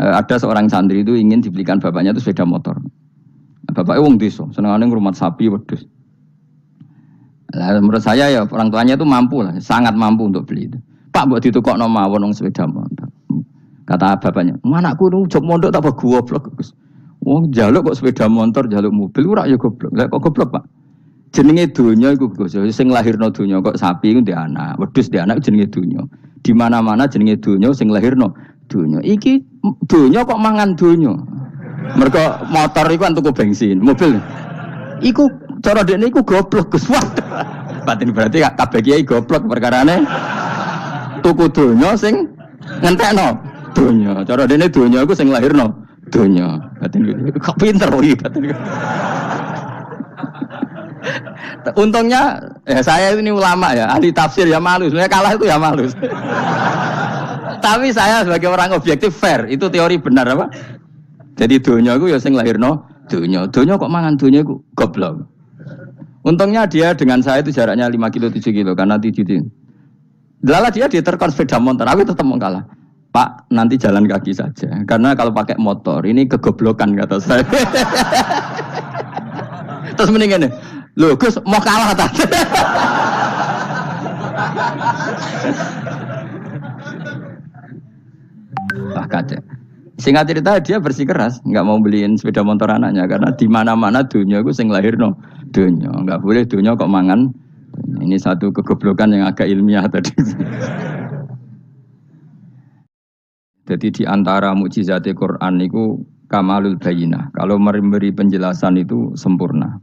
ada seorang santri itu ingin dibelikan bapaknya itu sepeda motor. Bapaknya wong desa, senengane ngrumat sapi wedhus. Lah menurut saya ya orang tuanya itu mampu lah, sangat mampu untuk beli itu. Pak mbok ditukokno mawon wong sepeda motor. Kata bapaknya, "Anakku nu job mondok tak apa goblok, Gus. Wong njaluk kok sepeda motor, njaluk mobil ora ya goblok." Lah kok goblok, Pak? Jenenge donya iku Gus, sing lahirno donya kok sapi iku ndek anak, wedhus ndek anak jenenge donya. Di mana-mana jenenge donya sing lahirno donya. Iki donya kok mangan donya. Mergo motor iku kan tuku bensin, mobil. Iku cara dekne iku goblok Gus. Batin berarti kabeh kiai goblok perkarane tuku donya sing ngentekno donya. Cara dekne donya iku sing lahirno donya. Batin kok pinter iki batin. Untungnya saya ini ulama ya, ahli tafsir ya malu. Sebenarnya kalah itu ya malu. Tapi saya sebagai orang objektif fair, itu teori benar apa? Jadi donya itu ya sing lahirno donya. Donya kok mangan donya itu goblok. Untungnya dia dengan saya itu jaraknya 5 kilo 7 kilo karena tidur. Lala dia diterkon sepeda motor, aku tetap mau kalah. Pak, nanti jalan kaki saja. Karena kalau pakai motor ini kegoblokan kata saya. Terus mendingan nih, loh Gus mau kalah tadi. Wah kacau. Singkat cerita dia bersikeras, nggak mau beliin sepeda motor anaknya karena di mana-mana dunia gue sing lahirno dunia, nggak boleh dunia kok mangan. Ini satu kegoblokan yang agak ilmiah tadi. Jadi di antara mukjizat Quran itu kamalul bayinah. Kalau memberi penjelasan itu sempurna.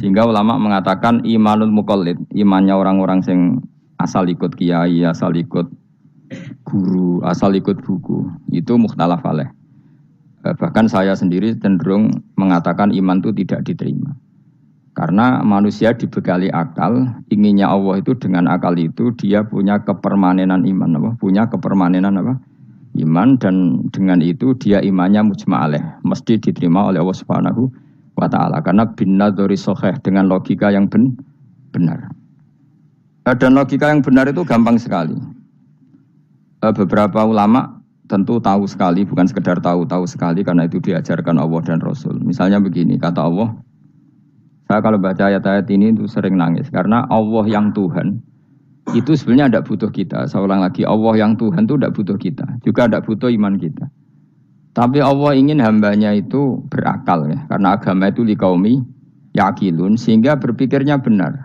Sehingga ulama mengatakan imanul muqallid, imannya orang-orang yang asal ikut kiai, asal ikut guru, asal ikut buku, itu mukhtalaf alaih. Bahkan saya sendiri cenderung mengatakan iman itu tidak diterima. Karena manusia dibekali akal, inginnya Allah itu dengan akal itu dia punya kepermanenan iman, apa? Punya kepermanenan apa? Iman, dan dengan itu dia imannya mujma' alaih, mesti diterima oleh Allah Subhanahu wa ta'ala. Karena binnadzari shahih, dengan logika yang benar. Dan logika yang benar itu gampang sekali. Beberapa ulama tentu tahu sekali, bukan sekedar tahu sekali karena itu diajarkan Allah dan Rasul. Misalnya begini, kata Allah, saya kalau baca ayat-ayat ini itu sering nangis karena Allah yang Tuhan itu sebenarnya tidak butuh kita. Saya ulang lagi, Allah yang Tuhan itu tidak butuh kita, juga tidak butuh iman kita. Tapi Allah ingin hambanya itu berakal ya, karena agama itu liqaumi yaqilun, sehingga berpikirnya benar.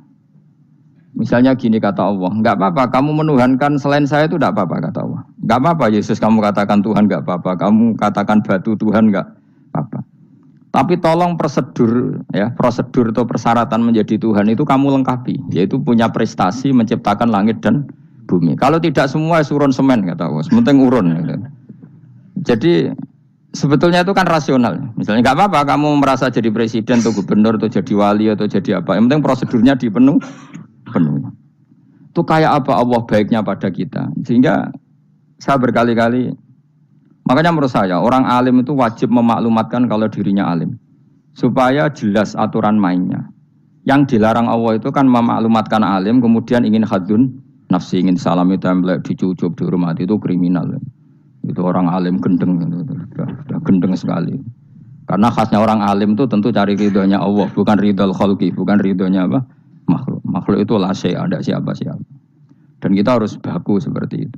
Misalnya gini kata Allah, enggak apa-apa kamu menuhankan selain saya itu enggak apa-apa kata Allah. Enggak apa-apa Yesus kamu katakan Tuhan enggak apa-apa, kamu katakan batu Tuhan enggak apa-apa. Tapi tolong prosedur atau persyaratan menjadi Tuhan itu kamu lengkapi, yaitu punya prestasi menciptakan langit dan bumi. Kalau tidak semua surun semen kata Allah, sementing urun. Gitu. Jadi sebetulnya itu kan rasional. Misalnya enggak apa-apa kamu merasa jadi presiden atau gubernur atau jadi wali atau jadi apa, yang penting prosedurnya dipenuhi. Itu kayak apa Allah baiknya pada kita. Sehingga saya berkali-kali, makanya menurut saya orang alim itu wajib memaklumatkan kalau dirinya alim, supaya jelas aturan mainnya. Yang dilarang Allah itu kan memaklumatkan alim kemudian ingin hadun nafsi, ingin salami template, dicucuk, dihormati, itu kriminal. Itu orang alim gendeng, sudah gendeng sekali. Karena khasnya orang alim itu tentu cari ridhonya Allah, bukan ridhol khalqi, bukan ridhonya apa? Makhluk. Makhluk itu lah ada siapa-siapa. Dan kita harus baku seperti itu.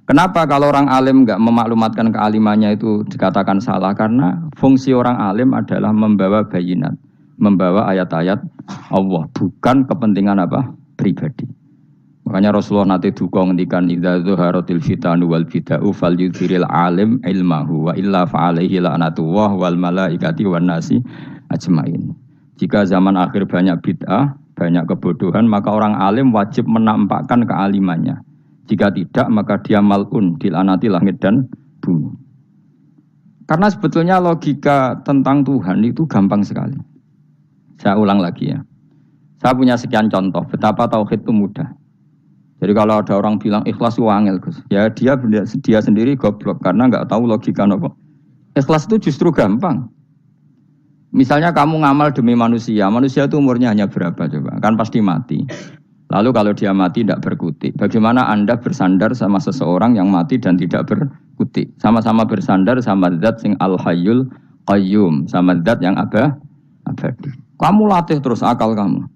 Kenapa kalau orang alim enggak memaklumatkan kealimannya itu dikatakan salah? Karena fungsi orang alim adalah membawa bayinat, membawa ayat-ayat Allah, bukan kepentingan apa? Pribadi. Makanya Rasulullah nanti duka ngendikan idza zuharatil fitanu wal bid'u falyudhiril alim ilmahu wa illa fa'alaihi la'natullah wal malaikati wan nasi ajmain. Jika zaman akhir banyak bid'ah, banyak kebodohan, maka orang alim wajib menampakkan kealimannya. Jika tidak, maka dia mal'un, dilaknati langit dan bumi. Karena sebetulnya logika tentang Tuhan itu gampang sekali. Saya ulang lagi ya. Saya punya sekian contoh betapa tauhid itu mudah. Jadi kalau ada orang bilang ikhlas itu angel, Gus. Ya dia sendiri goblok karena nggak tahu logika apa. Ikhlas itu justru gampang. Misalnya kamu ngamal demi manusia, manusia itu umurnya hanya berapa coba? Kan pasti mati. Lalu kalau dia mati tidak berkutik. Bagaimana Anda bersandar sama seseorang yang mati dan tidak berkutik? Sama-sama bersandar sama zat sing al-hayyul qayyum, sama zat yang abadi. Kamu latih terus akal kamu.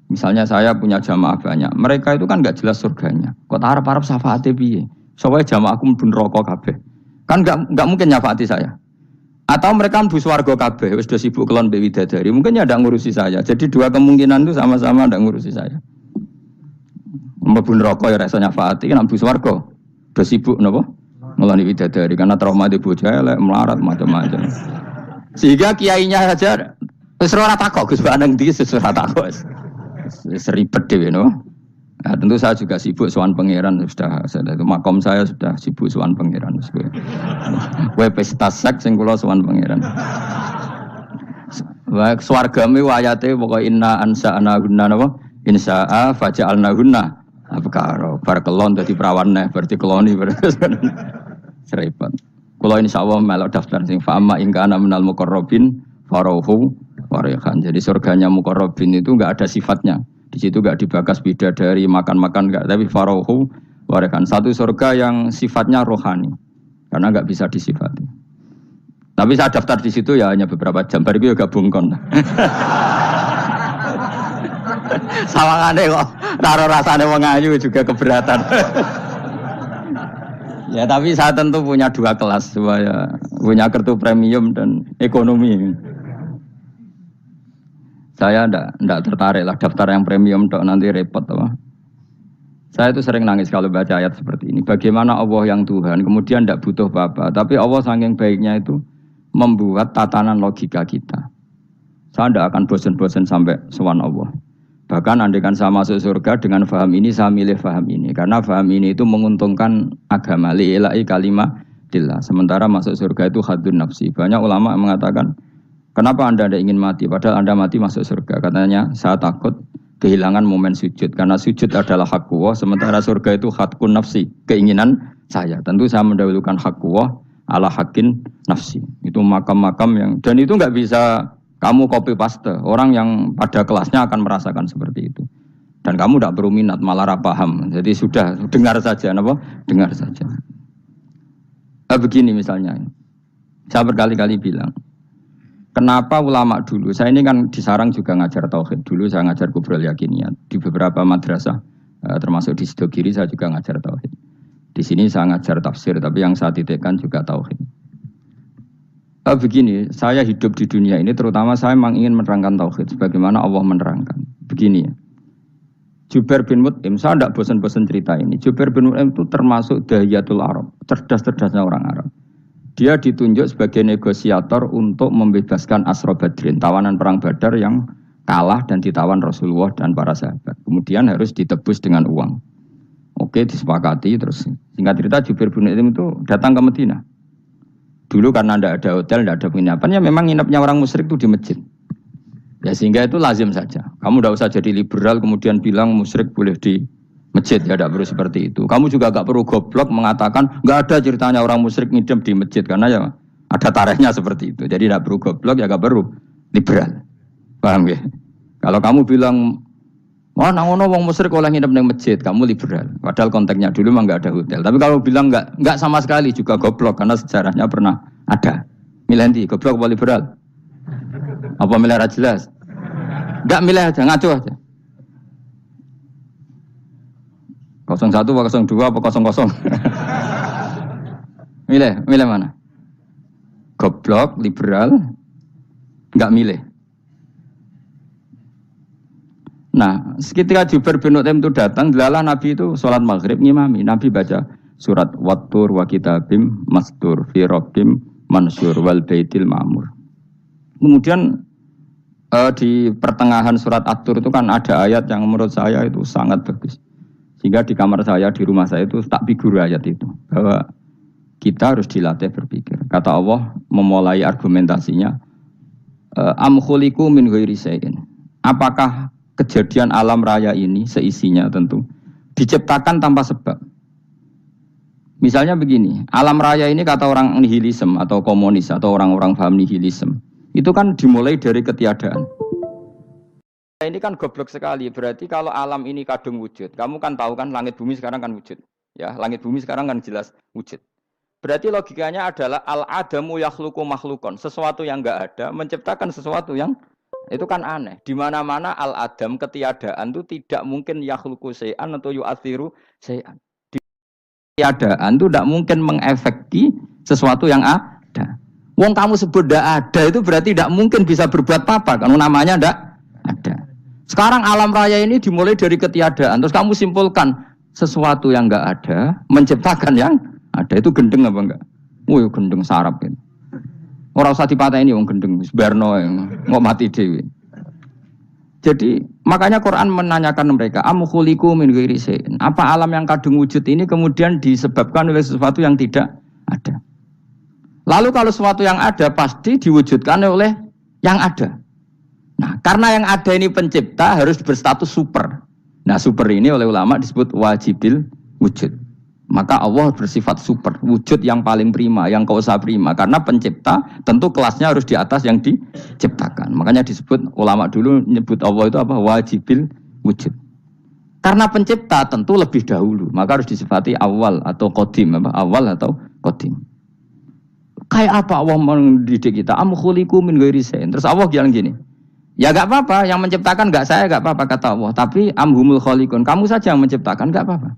Misalnya saya punya jamaah banyak. Mereka itu kan enggak jelas surganya. Kok harap-harap syafaate piye? Supaya jamaahku mlebu neraka kabeh. Kan enggak mungkin nyafaati saya. Atau mereka mlebu swarga kabeh, wis do sibuk kelon mbek widadari. Mungkin ya ndak ngurusi saya. Jadi dua kemungkinan itu sama-sama ndak ngurusi saya. Mlebu neraka ya rasa nyafaati, nek mlebu swarga do sibuk napa? Ngeloni widadari karena trauma di bocah elek, melarat macam-macam. Sehingga kiainya saja wis ora takok Gus Bandeng iki wis ora takok. Wis ribet dhewe no. Nah, tentu saya juga sibuk sowan pangeran sudah itu makom saya sudah sibuk sowan pangeran. Kowe pesta seks sing kula sowan pangeran. Wa swargame ayate pokoke inna ansa'na gunna napa? Insya'a faja'alna gunna. Apa karo bar kelon dadi perawan neh berarti keloni serepot. Kula insyaallah melok daftar sing fa'ama in kana minal muqarrabin farauhu warihan. Jadi surganya muqarrabin itu enggak ada sifatnya. Di situ enggak dibakas bidadari makan-makan enggak, tapi farauhu warihan. Satu surga yang sifatnya rohani. Karena enggak bisa disifati. Tapi saya daftar di situ ya hanya beberapa jam. Baru itu gabung kon. Sawangane kok taruh rasane wong ayu juga keberatan. Ya tapi saya tentu punya dua kelas, supaya punya kartu premium dan ekonomi. Saya ndak tertarik lah daftar yang premium dok nanti repot apa. Saya itu sering nangis kalau baca ayat seperti ini. Bagaimana Allah yang Tuhan kemudian ndak butuh apa-apa, tapi Allah saking baiknya itu membuat tatanan logika kita. Saya ndak akan bosan-bosan sampai sowan Allah. Bahkan andaikan saya masuk surga dengan faham ini, saya milih faham ini. Karena faham ini itu menguntungkan agama. Li'ilai kalimatillah. Sementara masuk surga itu hadun nafsi. Banyak ulama yang mengatakan, kenapa Anda tidak ingin mati? Padahal Anda mati masuk surga. Katanya, saya takut kehilangan momen sujud. Karena sujud adalah hak Allah. Sementara surga itu hakun nafsi. Keinginan saya. Tentu saya mendahulukan hak Allah ala hakin nafsi. Itu makam-makam yang... Dan itu nggak bisa... Kamu copy paste, orang yang pada kelasnya akan merasakan seperti itu. Dan kamu tidak perlu minat, malah paham. Jadi sudah, dengar saja, apa? Dengar saja. Begini misalnya, saya berkali-kali bilang, kenapa ulama dulu, saya ini kan di Sarang juga ngajar tauhid, dulu saya ngajar kubrul yakiniyat, di beberapa madrasah, termasuk di Sidogiri saya juga ngajar tauhid. Di sini saya ngajar tafsir, tapi yang saya titikkan juga tauhid. Begini, saya hidup di dunia ini terutama saya memang ingin menerangkan tauhid sebagaimana Allah menerangkan. Begini ya. Jubair bin Mut'im, saya tidak bosan-bosan cerita ini. Jubair bin Mut'im itu termasuk dahiyatul Arab, cerdas-cerdasnya orang Arab. Dia ditunjuk sebagai negosiator untuk membebaskan Asra Badrin, tawanan perang Badar yang kalah dan ditawan Rasulullah dan para sahabat. Kemudian harus ditebus dengan uang. Oke, disepakati terus. Singkat cerita Jubair bin Mut'im itu datang ke Madinah. Dulu karena tidak ada hotel, tidak ada penginapan, ya memang nginapnya orang musyrik itu di masjid. Ya sehingga itu lazim saja. Kamu tidak usah jadi liberal kemudian bilang musyrik boleh di masjid, ya tidak perlu seperti itu. Kamu juga tidak perlu goblok mengatakan nggak ada ceritanya orang musyrik ngidam di masjid karena ya ada tarikhnya seperti itu. Jadi tidak perlu goblok, ya tidak perlu liberal. Paham ya? Kalau kamu bilang wah, nangono wong musyrik oleh nginep di masjid, kamu liberal. Padahal konteksnya dulu memang nggak ada hotel. Tapi kalau bilang nggak sama sekali juga goblok karena sejarahnya pernah ada. Milih nanti goblok apa liberal? Apa milih jelas? Nggak milih aja, ngaco aja. 01 apa 02 apa 00? Milih mana? Goblok, liberal, nggak milih. Nah, ketika Jubair bin Mut'im itu datang, delalah Nabi itu sholat maghrib ngimami. Nabi baca surat Wattur wa kitabim mastur fi rabbim mansur wal baitil ma'mur. Kemudian di pertengahan surat At-Tur itu kan ada ayat yang menurut saya itu sangat bagus. Sehingga di kamar saya, di rumah saya itu tak figur ayat itu. Bahwa kita harus dilatih berpikir. Kata Allah memulai argumentasinya, am khuliqu min ghairi syai'in. Apakah kejadian alam raya ini seisinya tentu diciptakan tanpa sebab. Misalnya begini, alam raya ini kata orang nihilisme atau komunis atau orang-orang paham nihilisme, itu kan dimulai dari ketiadaan. ini kan goblok sekali. Berarti kalau alam ini kadung wujud, kamu kan tahu kan langit bumi sekarang kan wujud. Ya, langit bumi sekarang kan jelas wujud. Berarti logikanya adalah al-adamu yakhluqu makhlukon. Sesuatu yang enggak ada menciptakan sesuatu yang itu kan aneh. Di mana-mana al-adam ketiadaan itu tidak mungkin yakhluqu syai'an atau yu'athiru syai'an. Ketiadaan itu tidak mungkin mengefekti sesuatu yang ada. Wong kamu sebut tidak ada itu berarti tidak mungkin bisa berbuat apa karena namanya tidak ada. Sekarang alam raya ini dimulai dari ketiadaan. Terus kamu simpulkan sesuatu yang enggak ada menciptakan yang ada. Itu gendeng apa enggak? Wih gendeng sarap ini. Orang usah dipatahin wong gendeng Barno yang mau mati dewi. Jadi makanya Quran menanyakan mereka, am khuliqu min ghairi syai'in. Apa alam yang kadung wujud ini kemudian disebabkan oleh sesuatu yang tidak ada. Lalu kalau sesuatu yang ada pasti diwujudkan oleh yang ada. Nah, karena yang ada ini pencipta harus berstatus super. Nah, super ini oleh ulama disebut wajibil wujud. Maka Allah bersifat super, wujud yang paling prima, yang kausa prima. Karena pencipta tentu kelasnya harus di atas yang diciptakan. Makanya disebut ulama dulu nyebut Allah itu apa? Wajibil wujud. Karena pencipta tentu lebih dahulu, maka harus disifati awal atau qadim, apa? Awal atau qadim. Kayak apa Allah mendidik kita? Am khuliqu min ghairi syai'in. Terus Allah bilang gini, ya gak apa-apa, yang menciptakan gak saya, gak apa-apa kata Allah. Tapi amhumul khaliqun, kamu saja yang menciptakan, gak apa-apa.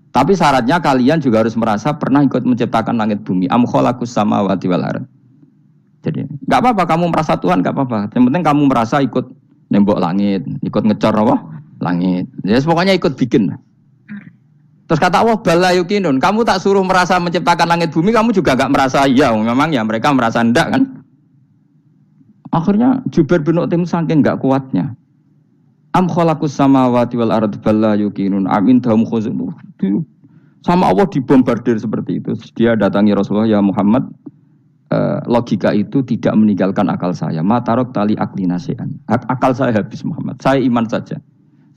Tapi syaratnya kalian juga harus merasa pernah ikut menciptakan langit bumi. Am khalaqus samawati wal ardh. Jadi, enggak apa-apa kamu merasa Tuhan, enggak apa-apa. Yang penting kamu merasa ikut nembok langit, ikut ngecor apa? Langit. Ya pokoknya ikut bikin. Terus kata Allah, bala yukinun. Kamu tak suruh merasa menciptakan langit bumi, kamu juga enggak merasa iya. Memang ya mereka merasa enggak kan? Akhirnya Jubair bin Mut'im saking enggak kuatnya. Am khalaqus samawati wal ardh balla yuqinun amin dahum khuzun. Sama Allah dibombardir seperti itu. Dia datangi Rasulullah, ya Muhammad, logika itu tidak meninggalkan akal saya. Matarok tali akli nasian. Akal saya habis Muhammad. Saya iman saja.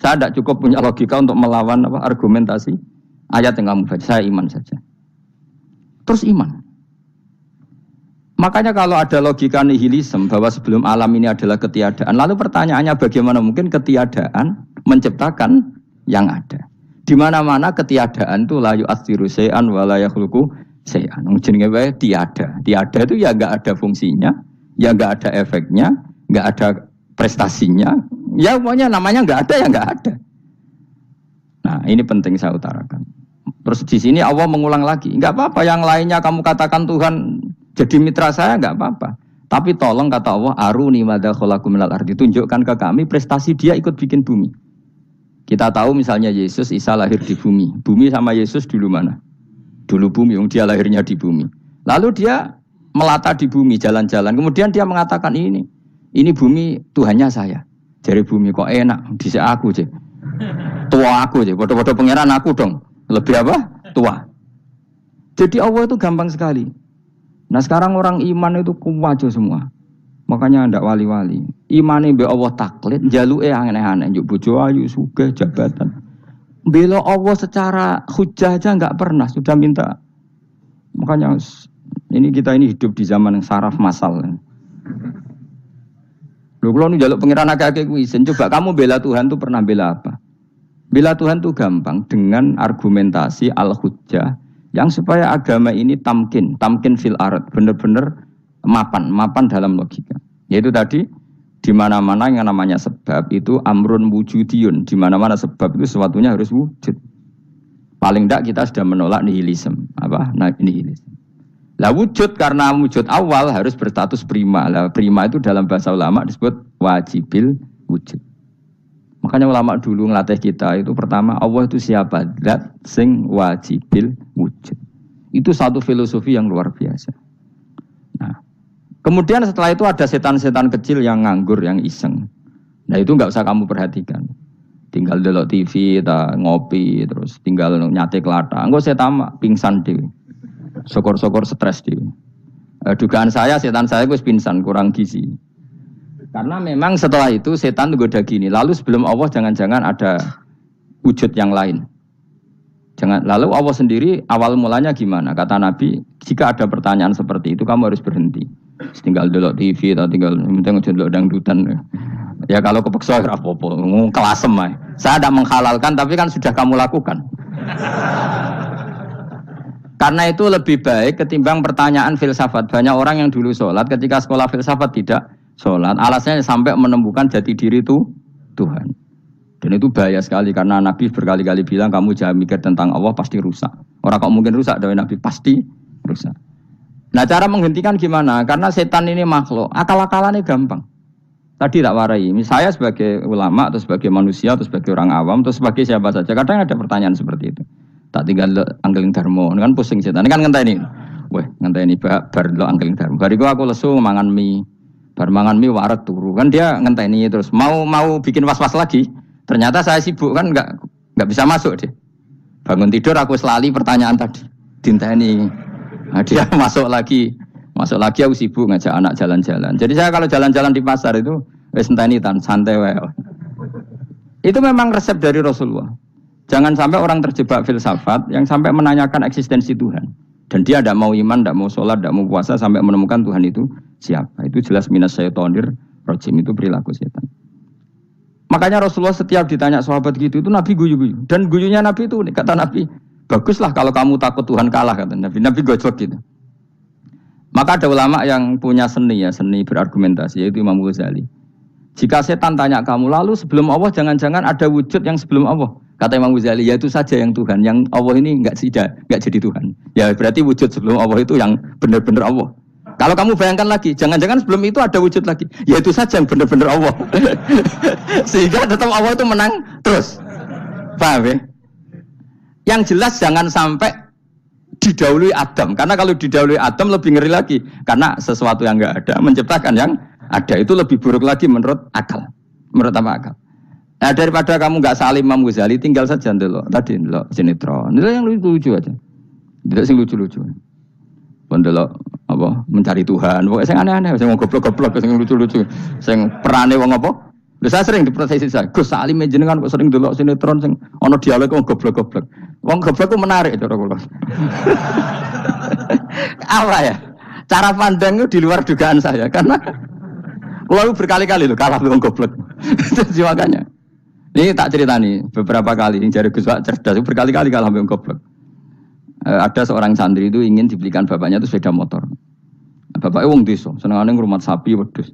Saya tidak cukup punya logika untuk melawan argumentasi ayat yang kamu baca. Saya iman saja. Terus iman. Makanya kalau ada logika nihilisme bahwa sebelum alam ini adalah ketiadaan, lalu pertanyaannya bagaimana mungkin ketiadaan menciptakan yang ada? Di mana-mana ketiadaan itu la yu'atsiru syai'an wa la yakhluqu syai'an. Jenenge wae tiada. Tiada itu ya enggak ada fungsinya, ya enggak ada efeknya, enggak ada prestasinya. Ya pokoknya namanya enggak ada ya enggak ada. Nah, ini penting saya utarakan. Terus di sini Allah mengulang lagi, enggak apa-apa yang lainnya kamu katakan Tuhan jadi mitra saya enggak apa-apa. Tapi tolong kata Allah, aruni madza khalaqu minal ardi, tunjukkan ke kami prestasi dia ikut bikin bumi. Kita tahu misalnya Yesus, Isa lahir di bumi. Bumi sama Yesus dulu mana? Dulu bumi, dia lahirnya di bumi. Lalu dia melata di bumi, jalan-jalan. Kemudian dia mengatakan ini bumi Tuhannya saya. Dari bumi kok enak, dhisik aku je. Tua aku je, bodoh-bodoh pangeran aku dong. Lebih apa? Tua. Jadi Allah itu gampang sekali. Nah sekarang orang iman itu kuwajo semua. Makanya ndak wali-wali. Imane mbek Allah taklid, njaluke aneh-aneh, njuk bojo ayu, sugih, jabatan. Bela Allah secara hujah aja enggak pernah, sudah minta. Makanya ini kita ini hidup di zaman yang saraf massal. Lho kula nu njaluk pangeran akeh-akeh kuwi, coba kamu bela Tuhan tuh pernah bela apa? Bela Tuhan tuh gampang dengan argumentasi al-hujjah yang supaya agama ini tamkin fil ard, benar-benar mapan dalam logika. Yaitu tadi di mana-mana yang namanya sebab itu amrun wujudiyun, di mana-mana sebab itu sesuatunya harus wujud. Paling tidak kita sudah menolak nihilisme. Apa? Nah, nihilisme. Lah wujud karena wujud awal harus berstatus prima. Lah prima itu dalam bahasa ulama disebut wajibil wujud. Makanya ulama dulu ngelatih kita itu pertama Allah itu siapa? Zat sing wajibil wujud. Itu satu filosofi yang luar biasa. Nah, kemudian setelah itu ada setan-setan kecil yang nganggur, yang iseng. Nah itu nggak usah kamu perhatikan. Tinggal delok TV, ngopi, terus tinggal nyate kelata. Enggak setan pingsan dewe. Sokor-sokor stres dewe. Dugaan saya setan saya gue pingsan, kurang gizi. Karena memang setelah itu setan goda gini. Lalu sebelum Allah jangan-jangan ada wujud yang lain. Lalu Allah sendiri awal mulanya gimana? Kata Nabi, jika ada pertanyaan seperti itu kamu harus berhenti. Tinggal delok TV atau tinggal delok dangdutan. Ya kalau kepeksa ora apa-apa, kelasem ae. Saya tidak menghalalkan tapi kan sudah kamu lakukan. Karena itu lebih baik ketimbang pertanyaan filsafat. Banyak orang yang dulu sholat ketika sekolah filsafat tidak sholat. Alasannya sampai menemukan jati diri itu Tuhan. Dan itu bahaya sekali karena Nabi berkali-kali bilang kamu jangan mikir tentang Allah pasti rusak. Orang kok mungkin rusak dari Nabi pasti rusak. Nah cara menghentikan gimana? Karena setan ini makhluk, akal-akalannya gampang. Tadi tak warai, saya sebagai ulama atau sebagai manusia atau sebagai orang awam atau sebagai siapa saja, kadang ada pertanyaan seperti itu. Tak tinggal anggeling dharma, kan pusing setan. Ini kan ngenteni. Weh, ngenteni bar lo anggeling dharma. Bariku aku lesu mangan mie. Bar mangan mie waret turu. Kan dia ngenteni terus mau bikin was-was lagi. Ternyata saya sibuk kan enggak bisa masuk deh. Bangun tidur aku selali pertanyaan tadi. Dinteni. Nah, dia masuk lagi aku sibuk ngajak anak jalan-jalan. Jadi saya kalau jalan-jalan di pasar itu wis enteni santai wae. Itu memang resep dari Rasulullah. Jangan sampai orang terjebak filsafat yang sampai menanyakan eksistensi Tuhan. Dan dia tidak mau iman, tidak mau sholat, tidak mau puasa sampai menemukan Tuhan itu siapa. Itu jelas minas syaitonir rajim, itu perilaku setan. Makanya Rasulullah setiap ditanya sahabat gitu itu Nabi guyu-guyu. Dan guyunya Nabi itu kata Nabi, baguslah kalau kamu takut Tuhan kalah kata Nabi. Nabi gojok gitu. Maka ada ulama yang punya seni berargumentasi yaitu Imam Ghazali. Jika setan tanya kamu lalu sebelum Allah jangan-jangan ada wujud yang sebelum Allah. Kata Imam Ghazali, ya itu saja yang Tuhan, yang Allah ini enggak jadi Tuhan. Ya berarti wujud sebelum Allah itu yang benar-benar Allah. Kalau kamu bayangkan lagi, jangan-jangan sebelum itu ada wujud lagi. Ya itu saja yang benar-benar Allah. Sehingga tetap Allah itu menang terus. Paham ya? Yang jelas jangan sampai didahului Adam. Karena kalau didahului Adam lebih ngeri lagi. Karena sesuatu yang enggak ada menciptakan yang ada. Itu lebih buruk lagi menurut akal. Menurut apa akal? Nah daripada kamu nggak salim Imam Ghazali, tinggal saja ndelok. Tadi ndelok sinetron. Itu yang lucu-lucu aja. Tidak sing lucu-lucu. Ndelok apa mencari Tuhan. Pokoknya sing aneh-aneh, sing goblok-goblok, sing lucu-lucu, sing perane wong apa? Lha saya sering diproses saya. Gus salim jenengan kok sering ndelok sinetron sing ana dialog wong goblok-goblok. Wong goblok ku menarik cara kula. Apa ya? Cara pandang itu di luar dugaan saya karena kula berkali-kali lho kalah wong goblok. Jadi makanya ini tak cerita nih beberapa kali yang jari Gus Wak cerdas berkali-kali kalah wong goblok. Ada seorang santri itu ingin dibelikan bapaknya itu sepeda motor. Bapaknya wong desa, senengane ngrumat sapi wedhus.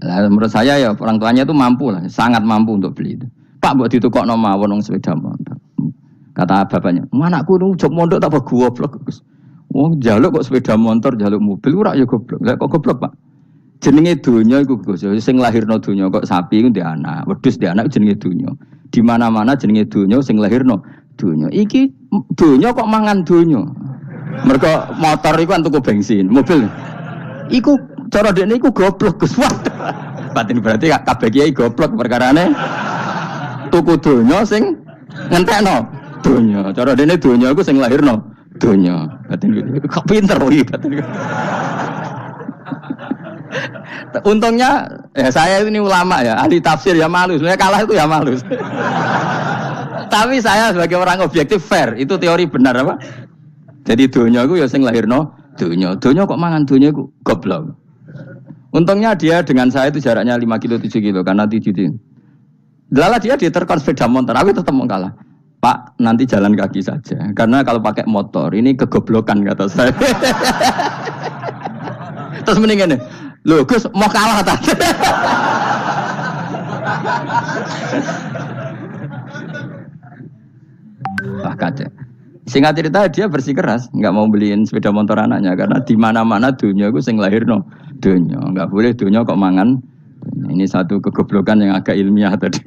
Nah, menurut saya ya orang tuanya itu mampu lah, sangat mampu untuk beli itu. Pak mbok ditukokno mawon wong sepeda motor. Kata bapaknya, "Anakku nu jog mondok tak goblok, Gus. Wong njaluk kok sepeda motor, njaluk mobil ora ya goblok. Lah kok goblok, Pak? Jenenge donya iku Gus, sing lahirno donya kok sapi iku ndek anak, wedhus ndek anak jenenge donya. Di mana-mana jenenge donya sing lahirno donya. Iki donya kok mangan donya. Mergo motor iku kan tuku bensin, mobil. Iku cara dekne iku goblok Gus. Batin berarti kabeh kiai goblok perkarane tuku donya sing ngentekno donya. Cara dekne donya iku sing lahirno donya. Batin kok pinter iki batin. Untungnya ya saya ini ulama ya, ahli tafsir ya malu. Sebenarnya kalah itu ya malu. Tapi saya sebagai orang objektif fair, itu teori benar apa? Jadi donya itu ya sing lahirno donya. Donya kok mangan donya iku goblok. Untungnya dia dengan saya itu jaraknya 5 kilo 7 kilo karena tijutin. Lala dia diterkon sepeda motor, tapi tetap mau kalah. Pak, nanti jalan kaki saja. Karena kalau pakai motor ini kegoblokan kata saya. Terus mendingan nih, loh Gus mau kalah tadi. Wah kacau. Singkat cerita dia bersikeras, nggak mau beliin sepeda motor anaknya karena di mana-mana dunia gue sing lahirno dunia, nggak boleh dunia kok mangan. Ini satu kegoblokan yang agak ilmiah tadi.